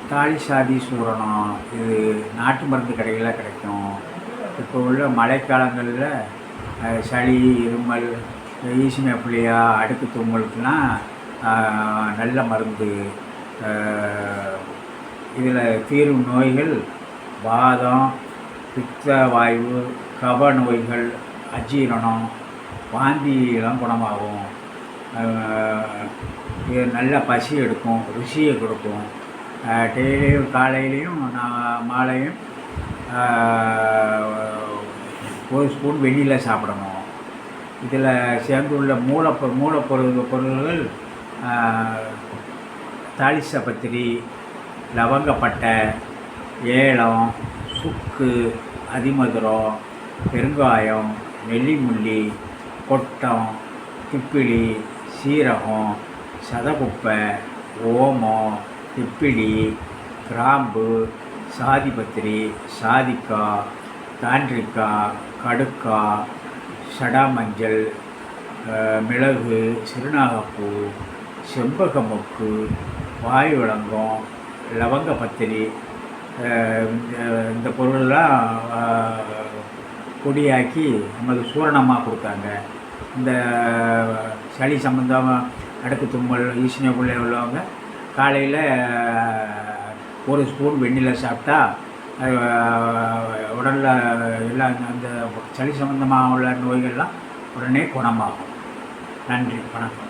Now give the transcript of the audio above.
தாலி சாதி சூரணம் இது நாட்டு மருந்து கடைகளில் கிடைக்கும். இப்போ உள்ள மழைக்காலங்களில் சளி, இருமல், ஈசினோஃபிலியா, அடுக்கு தும்மலுக்கெலாம் நல்ல மருந்து. இதில் தீரும் நோய்கள் வாதம், பித்த வாயு, கப நோய்கள், அஜீரணம், வாந்தியெல்லாம் குணமாகும். இது நல்ல பசி எடுக்கும், ருசியை கொடுக்கும். டெய்லியும் காலையிலையும் மாலையும் ஒரு ஸ்பூன் வெந்நீரில் சாப்பிடணும். இதில் சேர்ந்துள்ள மூலப்பொருள்கள் தாலிசப்பத்திரி, லவங்கப்பட்டை, ஏலம், சுக்கு, அதிமதுரம், பெருங்காயம், நெல்லிமுள்ளி, கொட்டம், திப்பிலி, சீரகம், சதகுப்பை, ஓமம், திப்பிலி, கிராம்பு, சாதிபத்திரி, சாதிக்காய், தாண்டிக்காய், கடுக்காய், சடாமஞ்சள், மிளகு, சிறுநாகப்பூ, செம்பகமொக்கு, வாயு விளங்கம், லவங்கப்பத்திரி, இந்த பொருளெல்லாம் பொடியாக்கி நமக்கு சூரணமாக கொடுத்தாங்க. இந்த சளி சம்பந்தமாக அடுக்கு தும்மல், ஈசினோஃபிலியா உள்ளவங்க காலையில் ஒரு ஸ்பூன் வெந்நீரில் சாப்பிட்டா உடலில் எல்லாம் அந்த சளி சம்பந்தமாக உள்ள நோய்கள்லாம் உடனே குணமாகும். நன்றி, வணக்கம்.